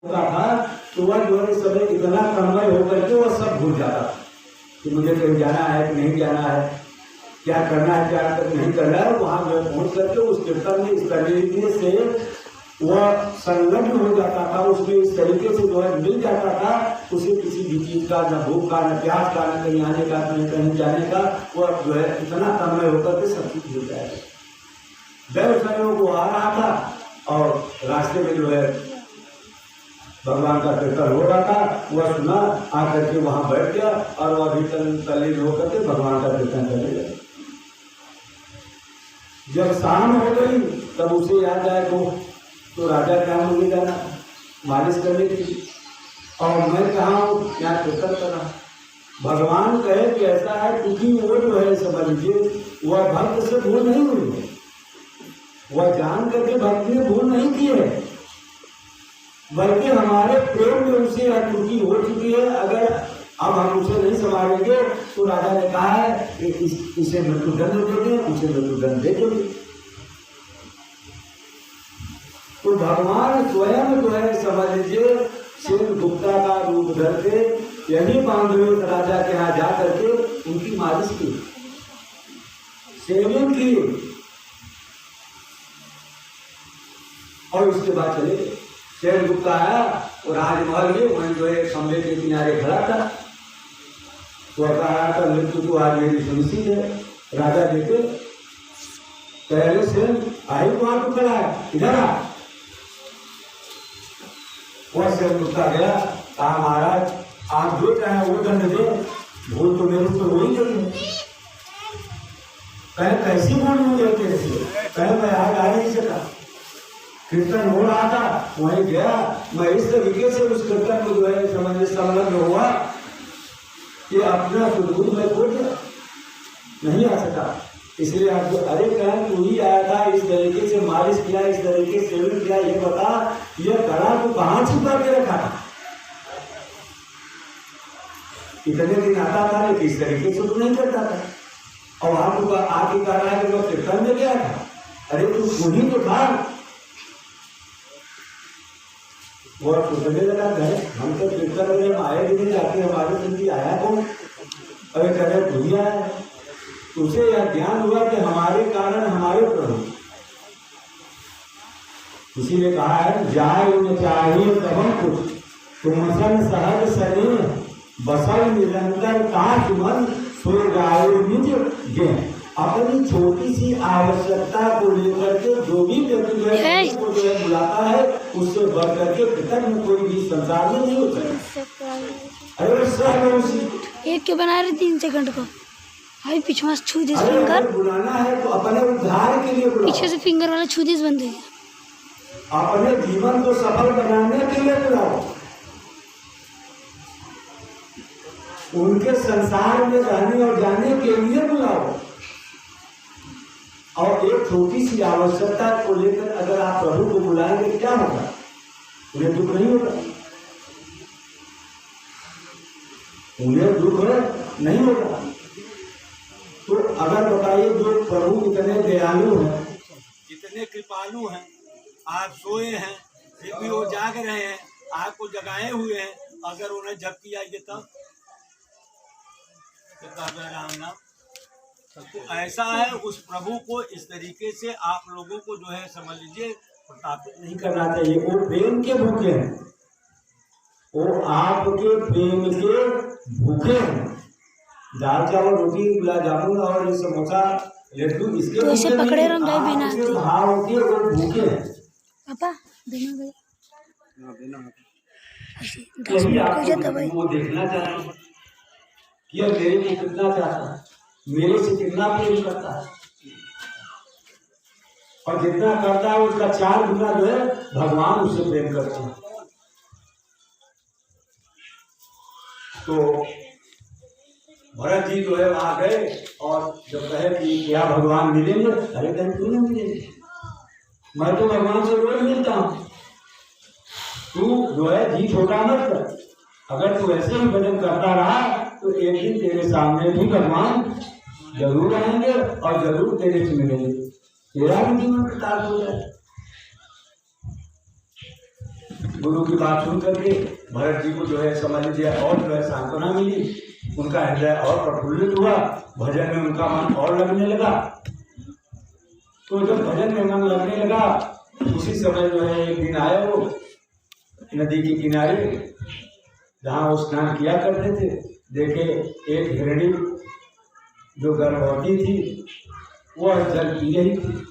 होता था तो वह जो है समय इतना तन्मय होकर के वह सब भूल जाता था कि मुझे कहीं जाना है कि नहीं जाना है, क्या करना है क्या नहीं करना है। वहां जो पहुंच करके उस कीर्तन में इस तरीके से वह संलग्न हो जाता था, उसमें इस तरीके से जो है मिल जाता था, उसे किसी भी चीज का न भूख का, न प्यास का, न कहीं आने का, न कहीं जाने का, वह जो है इतना तन्मय होकर के सब कुछ मिल जाएगा। व्यवसायों को आ रहा था और रास्ते में जो है भगवान का कीर्तन हो रहा था, वह सुना, आकर के वहां बैठ गया और वह भी तल्लीन होकर के भगवान का कीर्तन करने लगा। जब शाम हो गई तब उसे याद आया तो राजा क्या मुझे जाना मालिश करने की, और मैं कहा हूँ क्या कीर्तन कर रहा। भगवान कहे कि ऐसा है क्योंकि वो जो है समझ लीजिए वह भक्त से भूल नहीं हुई है, वह जान करके भक्ति ने भूल नहीं की है, बल्कि हमारे प्रेम में उसे त्रुटि हो चुकी है। अगर अब हम उसे नहीं संभालेंगे तो राजा ने कहा है कि इसे मृत्युदंड दे दें, उसे मृत्युदंड दे देंगे। तो भगवान स्वयं जो है समझ लीजिए सेन गुप्ता का रूप धर के यही बांधवे राजा के यहाँ जा करके उनकी मालिश की, सेविंग की, और उसके बाद चले गए। सेन गुप्ता आया और राजमहल में वहीं जो है खंभे के किनारे खड़ा था, तो कहा था मृत्यु तो आज मेरी सुनिश्चित है। राजा देखे पहले सेन आई तो वहां तो खड़ा है, इधर आ। वह सेन गुप्ता गया, कहा महाराज आप जो चाहे वो दंड दे, भूल तो मेरे तो हो ही गई है। कहे कैसी भूल हुई है तेरे से? कहे मैं आज आ नहीं सका, कीर्तन हो रहा था वहीं गया, मैं इस तरीके से उस कीर्तन को जो है समझ संलग्न हुआ कि अपना सुदूर में खो गया, नहीं आ सका। इसलिए आप अरे कहें तू ही आया था, इस तरीके से मालिश किया, इस तरीके से सेवन किया, ये बता ये कड़ा तू कहाँ छुपा के रखा था? इतने दिन आता था लेकिन इस तरीके से तू नहीं करता था, और आप आके कह रहा है कि मैं कीर्तन में गया था। अरे तू ही तो था। वो सोचने लगा हम तो कीर्तन में आए भी नहीं जाते, हमारे जिंदगी आया कौन? अरे कह रहे भूलिया है। उसे यह ज्ञान हुआ कि हमारे कारण हमारे प्रभु, किसी ने कहा है जाए उन्हें चाहिए तब कुछ तुम सहज शरीर बसल निरंतर काश मन सो गाय निज ज्ञान। अपनी छोटी सी आवश्यकता को लेकर के जो भी व्यक्ति जो है बुलाता है उससे बढ़ करके पितर में कोई भी संसार में नहीं होता। अरे एक क्यों बना रहे 3 सेकंड को? भाई पीछे से छू दे फिंगर, बुलाना है तो अपने उद्धार के लिए बुलाओ। पीछे से फिंगर वाला छू दे बंद है। अपने जीवन को सफल बनाने के लिए बुलाओ, उनके संसार में रहने और जाने के लिए बुलाओ। और एक छोटी सी आवश्यकता को लेकर अगर आप प्रभु को बुलाएंगे क्या होगा? उन्हें दुख नहीं होगा, उन्हें दुख नहीं होगा। तो अगर बताइए जो प्रभु इतने दयालु हैं, इतने कृपालु हैं, आप सोए हैं फिर भी वो जाग रहे हैं, आपको जगाए हुए हैं, अगर उन्हें झपकी आएगी तब राम नाम। तो ऐसा है उस प्रभु को इस तरीके से आप लोगों को जो है समझ लीजिए प्रतापित नहीं करना चाहिए। वो प्रेम के भूखे हैं, वो आपके प्रेम के भूखे हैं। दाल चावल रोटी गुलाब जामुन और ये समोसा लड्डू इसके तो इसे पकड़े बिना भाव के वो भूखे हैं। पापा बिना वो देखना चाहते हैं कि मेरे को कितना चाहता है, मेरे से कितना प्रेम करता है, और जितना करता है उसका 4 गुना जो है भगवान उससे प्रेम करते हैं। तो भरत जी जो है वहां गए और जब कहे कि क्या भगवान मिलेंगे? अरे कहीं क्यों नहीं मिलेंगे, मैं तो भगवान से रोज मिलता हूँ। तू जो है जी छोटा मत कर, अगर तू ऐसे ही भजन करता रहा तो एक दिन तेरे सामने भी भगवान जरूर आएंगे और जरूर तेरे से मिलेंगे, तेरा भी जीवन प्रताप हो जाए। गुरु की बात सुन करके भरत जी को जो है समझ लीजिए और जो है सांत्वना मिली, उनका हृदय और प्रफुल्लित हुआ, भजन में उनका मन और लगने लगा। तो जब भजन में मन लगने लगा उसी समय जो है एक दिन आया वो नदी के किनारे जहाँ वो स्नान किया करते थे, देखे एक हिरणी जो गर्भवती थी वह जल पी रही थी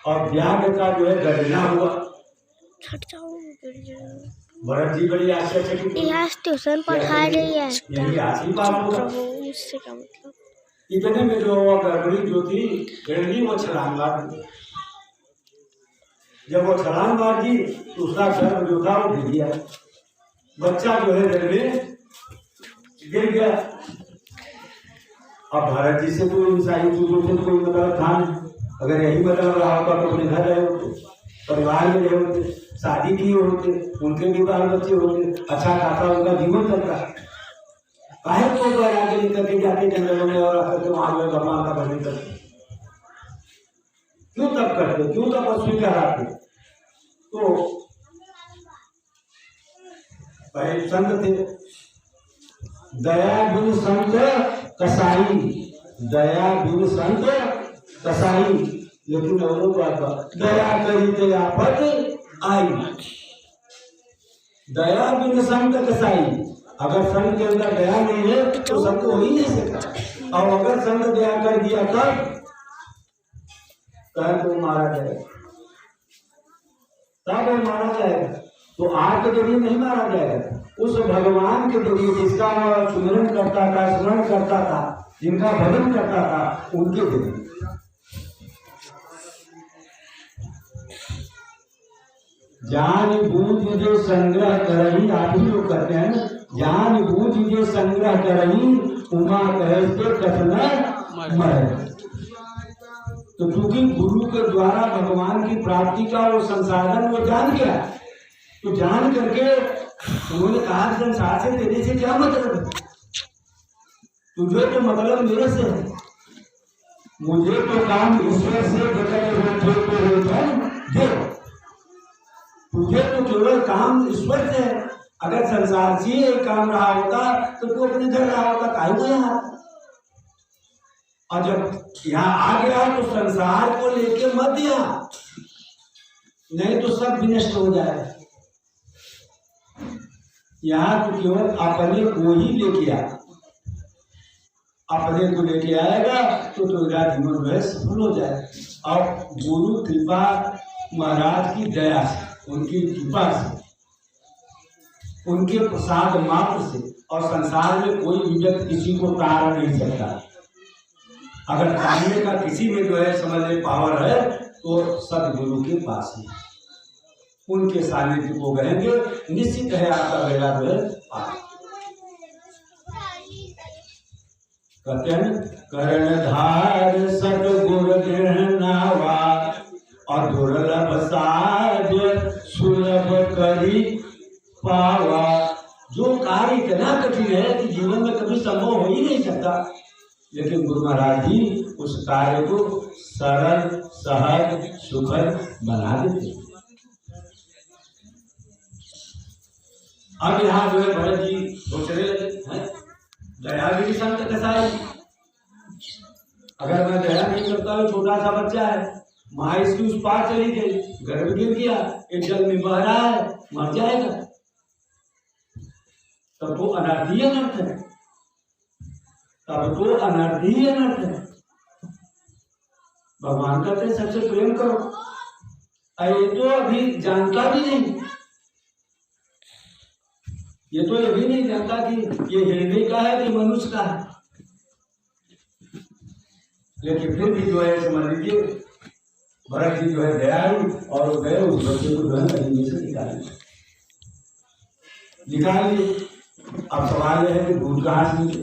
और व्याघ्र का जो है गर्जना हुआ। भरत जी बड़ी आश्चर्यचकित ट्यूशन पढ़ा रही है, यही आखिरी बात होगा। उससे क्या मतलब। इतने में जो वो गर्भणी जो थी हिरणी वो छलांग मार दी। जब वो छलांग मार दी तो उसका गर्भ जो था वो गिर गया, बच्चा जो है जल में गिर गया। अब भारत जी से तो इन सारी चीजों से कोई मतलब था नहीं, अगर यही मतलब रहा होता तो अपने घर रहे होते, परिवार में रहे होते, शादी किए होते, उनके भी बाल बच्चे होते, अच्छा खासा उनका जीवन चलता। काहे को आगे निकल के जाके जंगलों में और आकर वहां में भगवान का भजन करते, क्यों तब करते, क्यों तपस्वी कराते। तो पहले संत थे, दया बिन संत कसाई, दया बिन संत कसाई, लेकिन औरों का दया करी ते आफत आई। दया बिन संत कसाई, अगर संत के अंदर दया नहीं है तो संत हो ही नहीं सकता, और अगर संत दया कर दिया तब तो मारा जाएगा, तब वो मारा जाएगा। तो आग के जरिए नहीं मारा जाएगा, उस भगवान के जरिए जिसका सुमिरन करता था, स्मरण करता था, जिनका भजन करता था, उनके जरिए। जान बूझ जो संग्रह करही, आप ही लोग कहते हैं ना, जान बूझ जो संग्रह करही उमा कहे से कथन मर। तो चूंकि गुरु के द्वारा भगवान की प्राप्ति का वो संसाधन वो जान गया, तो जान करके उन्होंने कहा संसार से तेरे से क्या मतलब है, तुझे तो मतलब मेरे से है, मुझे तो काम ईश्वर से तुझे तो केवल काम ईश्वर से है। अगर संसार से एक काम रहा होता तो तू अपने घर रहा होता, काहे को यहाँ। और जब यहाँ आ गया तो संसार को लेके मत दिया, नहीं तो सब विनष्ट हो जाएगा। यहाँ तो केवल अपने को ही लेके आ, अपने को लेके आएगा तो तेरा जीवन जो है सफल हो जाएगा। और गुरु कृपा महाराज की दया से, उनकी कृपा से, उनके प्रसाद मात्र से, और संसार में कोई भी व्यक्ति किसी को तार नहीं सकता। अगर तारने का किसी में जो है समझ ले पावर है तो सदगुरु के पास है, उनके सानिध्य को कहेंगे, निश्चित है आपका बेड़ा जो है पार। कहते हैं कर्णधार सतगुर गृहनावा, और दुर्लभ साध्य सुलभ करी पावा। जो कार्य इतना कठिन है कि जीवन में कभी संभव हो ही नहीं सकता, लेकिन गुरु महाराज जी उस कार्य को सरल सहज सुखद बना देते। अब यहाँ जो है भरत जी सोचने लगे हैं, दया भी संत कसाई, अगर मैं दया नहीं करता हूँ, छोटा सा बच्चा है, माँ इसकी उस पार चली गई, गर्भ गिर गया, एक जल में बह रहा है, मर जाएगा, तब तो अनर्थी अनर्थ है, तब तो अनर्थी अनर्थ है। भगवान कहते सबसे प्रेम करो, ये तो अभी जानता भी नहीं, ये तो ये भी नहीं जानता कि ये हिरणी का है कि मनुष्य का है, लेकिन फिर भी जो है समझ लीजिए भरत जी जो है दयालु, और गए उस बच्चे को जो है नदी से निकाल लिए। अब सवाल यह है कि दूध कहाँ से मिले,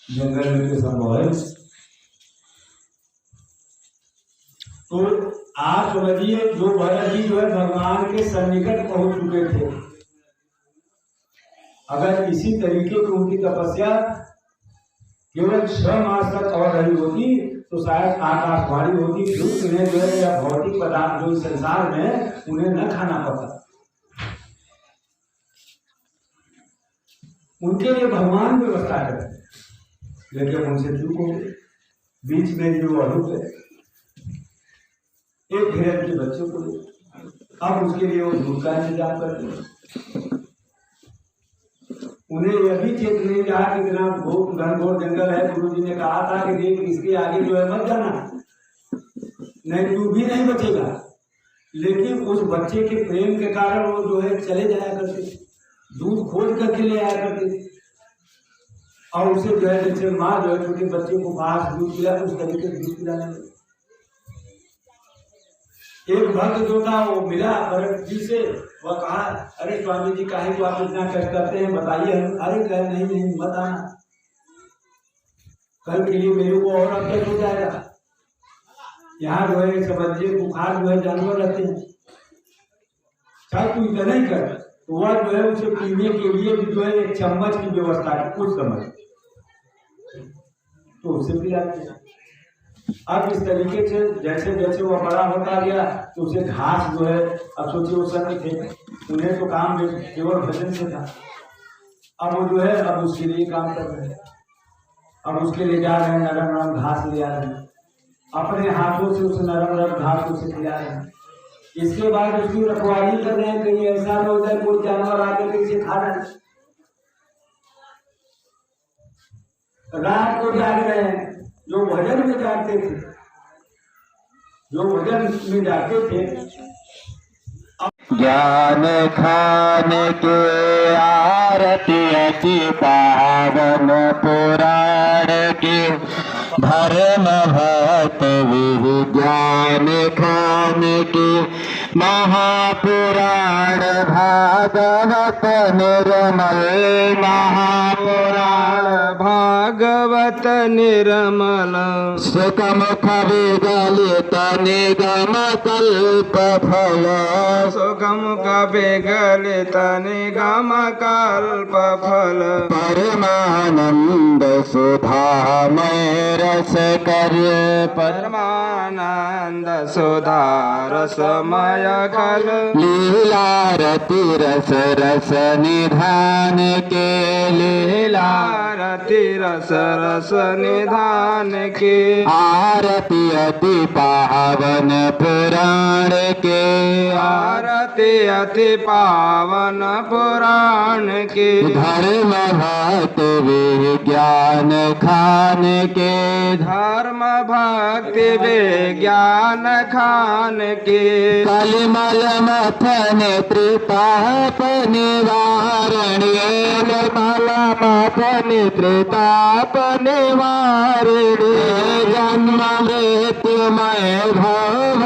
जंगल में तो संभव है। तो आप समझिए जो भरत जी जो है भगवान के सन्निकट पहुंच चुके थे, अगर इसी तरीके की उनकी तपस्या केवल 6 मास तक और रही होती तो शायद आकाशवाणी होती कि उन्हें जो है या भौतिक पदार्थ जो इस संसार में उन्हें न खाना पड़ता। उनके लिए भगवान व्यवस्था करते, लेकिन उनसे चूक हो गए। बीच में जो अरूप है एक हिरण के बच्चों को ले, अब उसके लिए वो दूध का इंतजाम करते हैं। उन्हें यह भी चेत नहीं रहा कि इतना घनघोर जंगल है। गुरु जी ने कहा था कि देख इसके आगे जो है मत जाना, नहीं तू भी नहीं बचेगा। लेकिन उस बच्चे के प्रेम के कारण वो जो है चले जाया करते, दूध खोज करके ले आया करते। और उसे जो है जैसे माँ जो है छोटे बच्चे को पास दूध पिला, उस तरीके से दूध पिलाने लगे। एक भक्त जो था वो मिला भरत जी से, वह कहा अरे स्वामी जी काहे को आप इतना कष्ट करते हैं, बताइए हम। अरे कहे नहीं मत आना, कल के लिए मेरे को और अवसर हो जाएगा। यहाँ जो है समझिए बुखार जो है जानवर रहते हैं, चल तू इतना ही कर। तो वह जो है उसे पीने के लिए भी जो है एक चम्मच की व्यवस्था की, कुछ समझ तो उसे पिलाते हैं। अब इस तरीके से जैसे जैसे वो बड़ा होता गया तो उसे घास जो है, अब सोचिए वो सत्य थे, उन्हें तो काम केवल भजन से था। अब वो जो है अब उसके लिए काम कर रहे हैं, अब उसके लिए जा रहे हैं, नरम नरम घास ले आ रहे हैं, अपने हाथों से उस नरम नरम घास को से खिला रहे हैं। इसके बाद उसकी रखवाली कर रहे हैं, कहीं ऐसा न हो जाए कोई जानवर आकर के इसे खा रहे हैं। रात को जाग रहे हैं, जो भजन में जाते थे, जो भजन में जाते थे। ज्ञान खान के आरती अति पावन पुराण के धर्म भक्त विज्ञान खान के महापुराण भागवत निर्मल महापुराण भागवत निर्मल सुखमुख विगलित निगम कल्प फल सुखमुख विगलित निगम कल्प फल परमानंद सुधामय रस कर परमानंद सुधा रसमय खल लीलारति रस रस निधान के लीलारति रस रस निधान के आरती अति पावन पुराण के आरती अति पावन पुराण के धर्म भक्त विज्ञान खान के धर्म भक्ति विज्ञान खान के कलिमल मथन त्रिताप निवारण कलिमल मथन त्रिताप निवारण जन्म मृत्युमय भव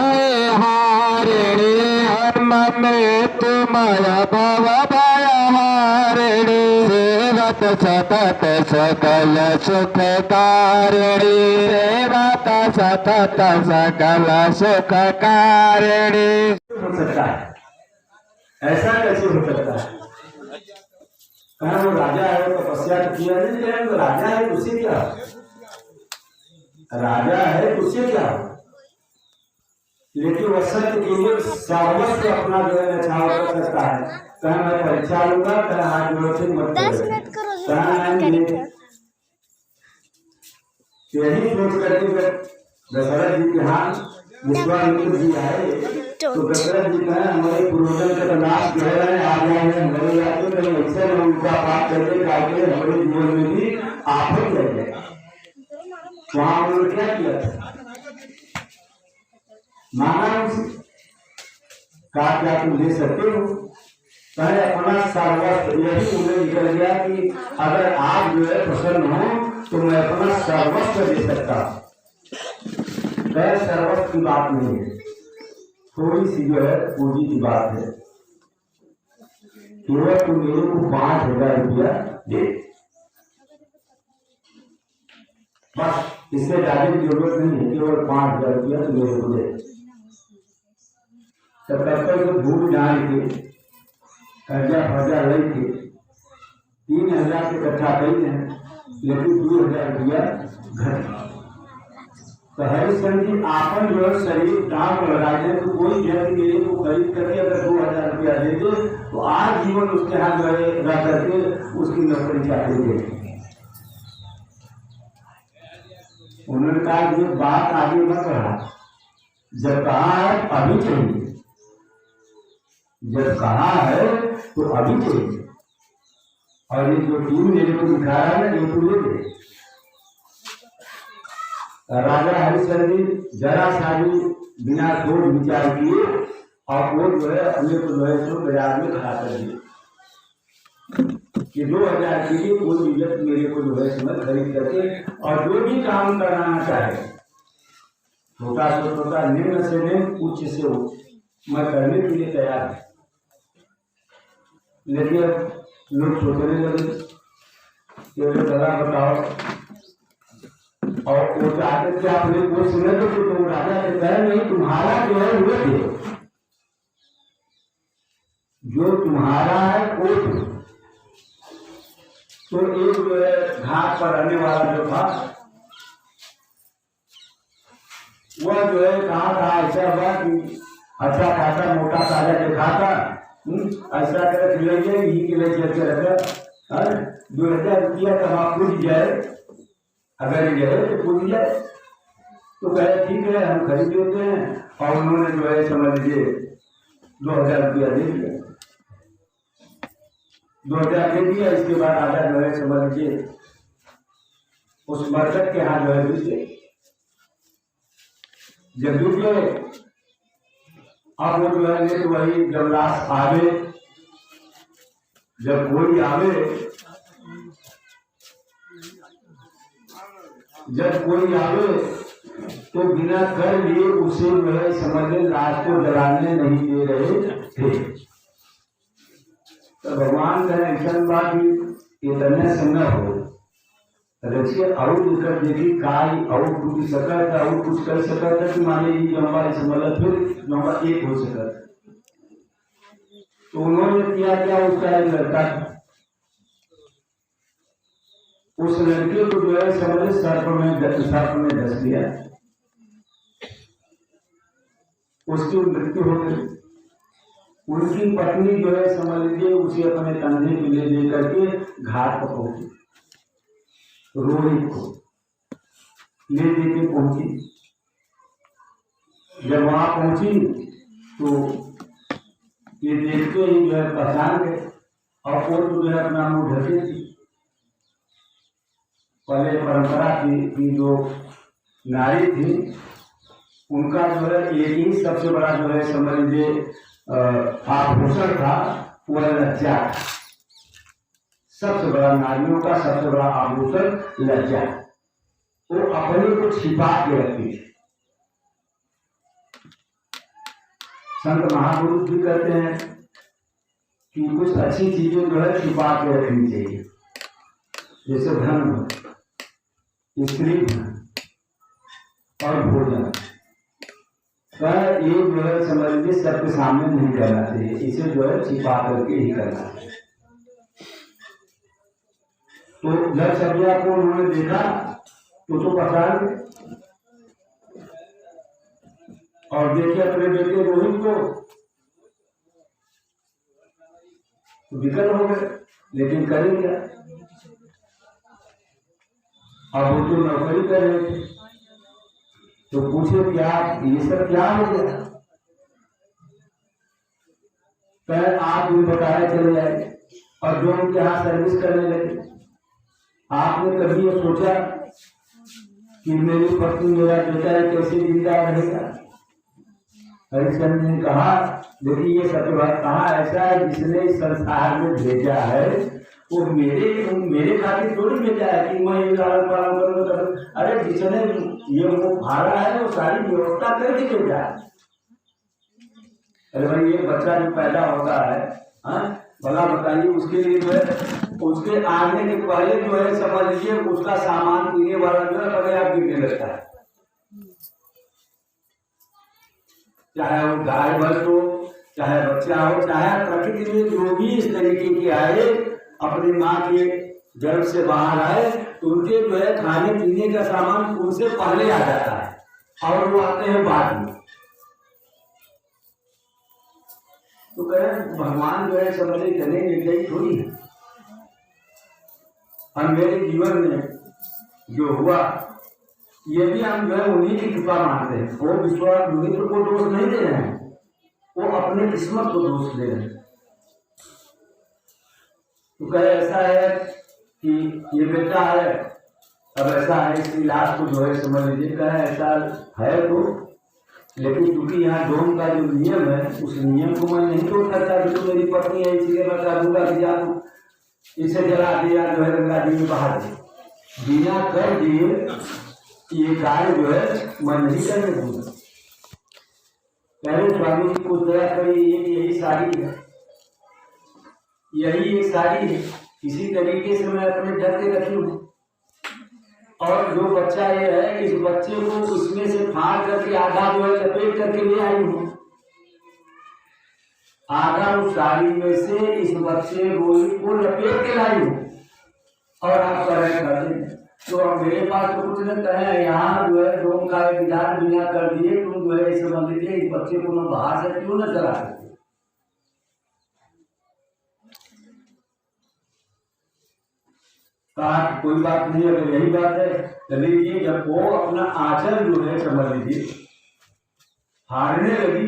हारिणी जन्म मृत्युमय भव भय हारिणी सेवत सतत सकल सुख कारिणी सेवत सतत सकल सुख कारिणी। हो सकता है ऐसा कैसे हो सकता है? कहा वो राजा है, तपस्या तो किया नहीं, तो राजा है उससे क्या, राजा है उससे क्या। लेकिन वह सत्य के लिए सर्वस्व अपना जो है नछावर कर सकता है। कहा मैं परीक्षा लूंगा, कहा हाथ जोड़ से मत यही सोच करके दशरथ जी के हाथ विश्वामित्र जी आए तो दशरथ जी कहे हमारे पूर्वजन का नाश जो है आ गया है, हमारे जाते कहीं ऐसे हम उनका पाप करके काटे हमारे जीवन में भी आफत लग जाए। वहां उन्होंने क्या किया था, माना उसे कहा क्या तुम ले सकते हो, कहे अपना सर्वस्व। यही उन्हें निकल गया कि अगर आप जो है प्रसन्न हो तो मैं अपना सर्वस्व दे सकता। सर्वस्व की बात नहीं है, थोड़ी सी जो है पूंजी की बात है। केवल तुम मेरे को 5,000 रुपया दे, बस इससे ज्यादा की जरूरत नहीं है। केवल 5,000 रुपया तुम मेरे को दे। तब तक भूल जान के कर्जा फर्जा लेके 3,000 के इकट्ठा कही है, लेकिन 2,000 रुपया घर तो हरिश्चंद्र जी आपन जो है शरीर दाम लगा दें तो कोई व्यक्ति मेरे को खरीद करके अगर 2000 रुपया दे दे तो आज जीवन उसके हाथ जो है रह करके उसकी नौकरी चाकरी दे। उन्होंने कहा कि बात आगे मत बढ़ा, जब कहा है अभी चाहिए, जब कहा है तो अभी चाहिए। और ये जो टीम मेरे को दिखा रहा है ना, ये तो ले दे। राजा हरिश्चंद्र जी जरा सा भी बिना सोच विचार किए और वो जो है अपने को जो है सो बाजार में खड़ा कर दिए कि 2000 के लिए कोई भी व्यक्ति मेरे को जो है समय खरीद करके और जो भी काम कराना चाहे, छोटा से छोटा, निम्न से निम्न, उच्च से उच्च, मैं करने के लिए तैयार है। लेकिन लोग सोचने लगे कि जरा बताओ, और वो चाहते थे अपने को सुने तो राजा से कहे नहीं, तुम्हारा जो है वो दे, जो तुम्हारा है वो दे। तो एक जो है घाट पर रहने वाला जो था वह जो है कहा था ऐसा हुआ कि अच्छा खासा मोटा ताजा देखा था, ऐसा कर खिलाइए, यही के लिए चलते रहता 2000 रुपया कमा पूछ जाए, अगर ये है तो पूछ जाए। तो कहे ठीक है हम खरीद लेते हैं, और उन्होंने जो है समझ लीजिए 2000 रुपया दे दिया। 2000 दे दिया, इसके बाद राजा जो है समझ लीजिए उस मर्दक के यहाँ जो है दूसरे जब डूब गए। अब वो जो है तो वही जब लाश आवे, जब कोई आवे, जब कोई आवे तो बिना कर लिए उसे जो है समझ ले लाश को जलाने नहीं दे रहे थे। तो भगवान का ऐसा बात भी इतने समय हो रखिए और कर देखी काय और टूट सका था और कुछ कर सका था कि माने ये नंबर समझ फिर नंबर 1 हो सका। तो उन्होंने किया क्या, उसका एक लड़का था, उस लड़के को जो है समझ सर्प में धस लिया, उसकी मृत्यु हो गई। उनकी पत्नी जो है समझ लीजिए उसे अपने कंधे पे ले करके घाट पर पहुंची, रोहित को ले देके पहुंची। जब वहां पहुंची तो ये देखते ही जो है पहचान गए, और वो जो है अपना मुंह ढके थी। पहले परंपरा की जो नारी थी उनका जो है एक ही सबसे बड़ा जो है समझ लीजिए आभूषण था, वह लज्जा। सबसे बड़ा नारियों का सबसे बड़ा आभूषण लज्जा, वो अपने को छिपा के रखती थी। संत महापुरुष भी कहते हैं कि कुछ अच्छी चीजें जो है छिपा के रखनी चाहिए, जैसे धन, स्त्री और भोजन। ये जो है समझ लीजिए सबके सामने नहीं करना चाहिए, इसे जो है छिपा करके ही करना चाहिए। तो जब सबिया को उन्होंने देखा तो पहचान गए, और देखे अपने बेटे रोहित को तो विकल हो गए, लेकिन करें क्या। अब वो तो नौकरी कर रहे थे, तो पूछे क्या ये सब क्या हो गया। कहे आप भी बताया चले जाए, और जो उनके यहाँ सर्विस करने लगे। आपने कभी ये सोचा कि मेरी पत्नी मेरा बेटा कैसे जिंदा रहेगा। हरिश्चंद्र ने कहा देखिए ये सत्यवाद कहा ऐसा है जिसने इस संसार में भेजा है वो मेरे खातिर थोड़ी भेजा है कि मैं ये लालन पालन करूँ। अरे जिसने ये वो भाड़ा है वो सारी व्यवस्था करके भेजा है। अरे भाई ये बच्चा जो पैदा होता है भला बताइए उसके लिए जो है उसके आने के पहले जो है समझ लीजिए उसका सामान पीने वाला जो है पहले आप गिरने लगता है, चाहे वो गाय भैंस हो चाहे बच्चा हो चाहे प्रकृति में जो भी इस तरीके की आए अपनी माँ के गर्भ से बाहर आए तो उनके जो है खाने पीने का सामान उनसे पहले आ जाता है। और वो आते हैं बाद में। तो कह रहे भगवान जो है समझे चले निर्दयी थोड़ी है। हम मेरे जीवन में जो हुआ ये भी हम जो है उन्हीं की कृपा मानते हैं। वो विश्वामित्र को दोष नहीं दे रहे हैं, वो अपने किस्मत को दोष दे रहे हैं। तो कहे ऐसा है कि ये बेटा है, अब ऐसा है इसकी लाश को जो है समझ लीजिए, कहे ऐसा है तो, लेकिन क्योंकि यहाँ डोम का जो नियम है उस नियम को मैं नहीं तोड़ सकता कि तो मेरी पत्नी है इसलिए मैं कह दूंगा कि जा इसे जला दिया जो है गंगा जी में बहा दे। बिना कर दिए ये कार्य जो है मैं नहीं करने दूंगा। पहले स्वामी जी को दया करिए, यही साड़ी है, यही एक साड़ी है, इसी तरीके से मैं अपने ढक के रखी हूँ। और जो बच्चा ये है इस बच्चे को इसमें से फाड़ करके आधा जो है लपेट करके ले आई हूँ, आधा उस साड़ी में से इस बच्चे रोहित को लपेट के लाई हूँ और आप कर दें। तो अब मेरे पास तो कुछ नहीं कहे, यहाँ जो है डोम का विधान बिना कर दिए तुम जो है इसे समझ लीजिए इस बच्चे को मैं बाहर से क्यों न चला सकते। कहा कोई बात नहीं, अगर यही बात है तो लीजिए। जब वो अपना आचरण जो है समझ लीजिए हारने लगी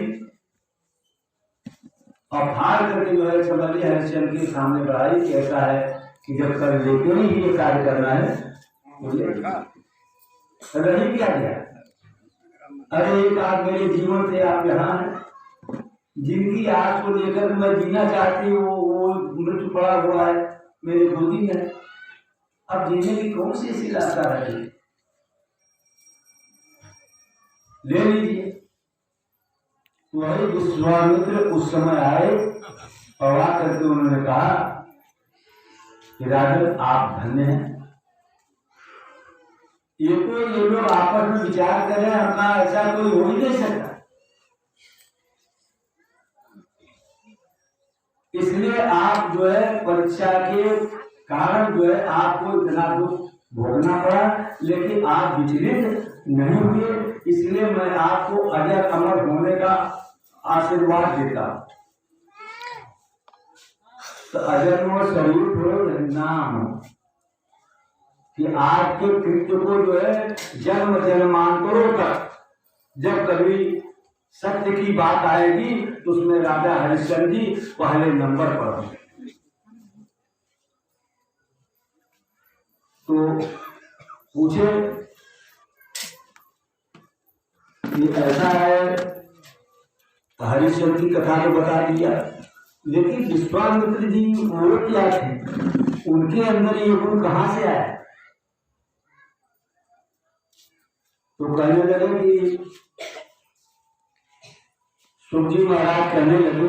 और हार करके जो है समझ लीजिए हरिश्चंद्र के सामने बढ़ाई कि ऐसा है कि जब कर लेके ही ये कार्य करना है अगर नहीं किया गया। अरे एक आग मेरे जीवन से आप यहाँ हैं, जिनकी आग को लेकर मैं जीना चाहती हूँ वो मृत्यु पड़ा हुआ है मेरे गोदी में। अब जीने की कौन सी ऐसी रास्ता है, ले लीजिए। वही विश्वामित्र उस समय आए और आकर के उन्होंने कहा कि राजन आप धन्य हैं। ये लोग आपस में विचार कर रहे हैं, अपना ऐसा कोई हो ही नहीं सकता। इसलिए आप जो है परीक्षा के कारण जो है आपको इतना दुख भोगना पड़ा, लेकिन आप विचलित नहीं हुए। इसलिए मैं आपको अजर अमर होने का आशीर्वाद देता। तो अजर में शरीर हो नाम कि आपके कृत्य को जो है जन्म जन्मांतरों तक जब कभी सत्य की बात आएगी तो उसमें राजा हरिश्चंद्र जी पहले नंबर पर होंगे। तो पूछे कि ऐसा है, हरिश्चंद्र की कथा तो बता दिया, लेकिन विश्वामित्र जी वो क्या थे, उनके अंदर ये गुण कहां से आया। तो कहने लगे कि सुख जी महाराज कहने लगे